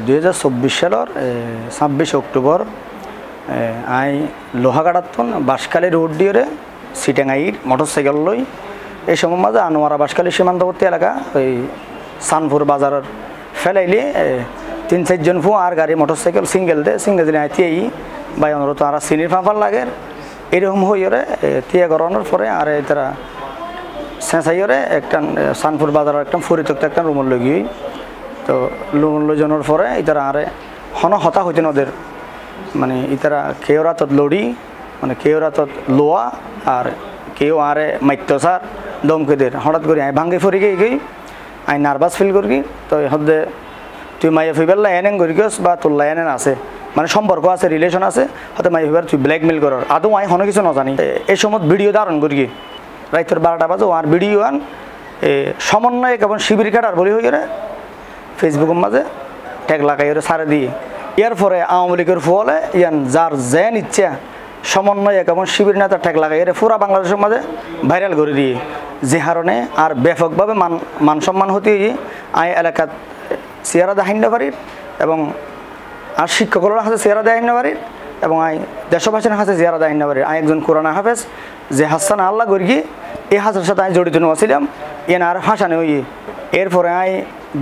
2024 সালের 26 October I লোহাগাড়াতন Banshkhali road দিয়ে সিটেঙ্গাইর motorcycle লই এই সময় মাঝে আনোয়ারা বাঁশখালী সীমান্তবর্তী এলাকা ওই সানপুর বাজারের ফেলাইলে 3-4 জন ফু আর গাড়ি মোটরসাইকেল সিঙ্গেল দিনে আইতেই বাই অনুরোধ আর চিনির ফাঁপার লাগে এরকম হইরে তিয়া করানোর পরে আর তারা সেঁচাইরে একটা সানপুর বাজারের একটা পরিত্যক্ত একটা রুমল লই গিয়ে তো রুমল লই যাওয়ার পরে ইতারা আরে হন হতা হইতেন ওদের মানে ইতারা কেউ রাতত লড়ি মানে কেউ রাতত লোয়া আর কেউ আরে মাইত্যসার দমকেদের হঠাৎ করে আই ভাঙ্গি ফরি গই আই নার্ভাস ফিল করি তো হদে তুই মাইয়া ফিবেল্লা এনেন করি গিস বা তোল্লা এনেন আছে মানে সম্পর্ক আছে রিলেশন আছে হয়তো মাইয়া ফিবার তুই ব্ল্যাকমেল করার আদৌ আই হনো কিছু নজানি এই সময় ভিডিও ধারণ করি রাইতের 12টা বাজে আর ভিডিও আন সমন্বয় কেমন শিবির কাটার বলি হয়ে গেলে ফেসবুকের মাঝে ট্যাগ লাগাই সারে দিয়ে ইয়ার পরে আওয়ামী লীগের ফলে ইয়ান যার যেন ইচ্ছা সমন্বয় কেমন শিবির নেতা ট্যাগ লাগাই পুরা বাংলাদেশের মাঝে ভাইরাল করে দিয়ে যে কারণে আর ব্যাপকভাবে মান সম্মান হতে আই এলাকাত চেয়ারা দেখাইতে পারি এবং আর শিক্ষকরা হাতে চেয়ারা দেখাইতে পারি এবং আই দেশবাসীর হাতে চেয়ারা দেখাইতে পারি আই একজন কোরআন হাফেজ যে হাসান আল্লাহ গর্গি এই হাজার সাথে আমি জড়িত নছিলাম এন আর ফাঁসানি হই এরপরে আই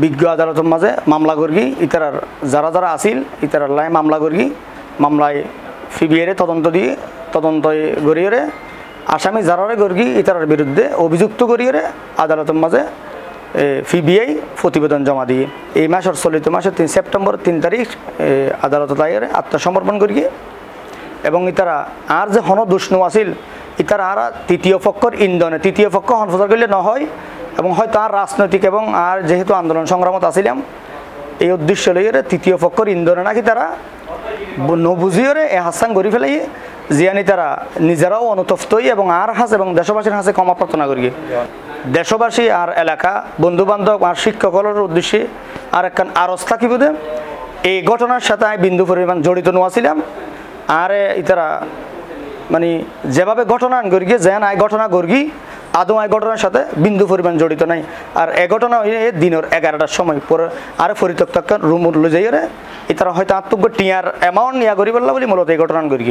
বিজ্ঞ আদালতের মাঝে মামলা করি ইতারার যারা যারা আসিল ইতারার লাই মামলা করি মামলায় সিবিআইরে তদন্ত করিয়ে আসামি যারারে করি ইতারার বিরুদ্ধে অভিযুক্ত করিয়ে আদালতের মাঝে সিবিআই প্রতিবেদন জমা দিয়ে এই মাসের চলিত মাসের 3 সেপ্টেম্বর 3 তারিখ আদালত তাইরে আত্মসমর্পণ করি এবং ইতারা আর যে হন দুষ্ণু আসিল ইতারা আর তৃতীয় পক্ষর ইন্ধনে তৃতীয় পক্ষ হনফজার করলে নহয় এবং হয়তো আর রাজনৈতিক এবং আর যেহেতু আন্দোলন সংগ্রামত আসিলাম এই উদ্দেশ্য লইয়ে তৃতীয় পক্ষর ইন্ধনে নাকি তারা নবুঝিয়ে এ হাসান গড়ি ফেলাই জিয়ানি তারা নিজেরাও অনুতপ্ত এবং আর হাস এবং দেশবাসীর হাসে ক্ষমা প্রার্থনা করি দেশবাসী আর এলাকা বন্ধু বান্ধব আর শিক্ষকদের উদ্দেশ্যে আর একখান আরজ থাকিব দে এই ঘটনার সাথে আমি বিন্দু পরিমাণ জড়িত নোয়াছিলাম আর ইতারা মানে যেভাবে ঘটনা করি যেন আই ঘটনা করি আদৌ আই ঘটনার সাথে বিন্দু পরিমাণ জড়িত নাই আর এ ঘটনা দিনের 11টার সময় পরে আরে পরিত্যক্ত রুম লই যাই ইতারা হয়তো আত্মজ্ঞ টিয়ার অ্যামাউন্ট নিয়া করি বললা বলি মূলত এই ঘটনা করি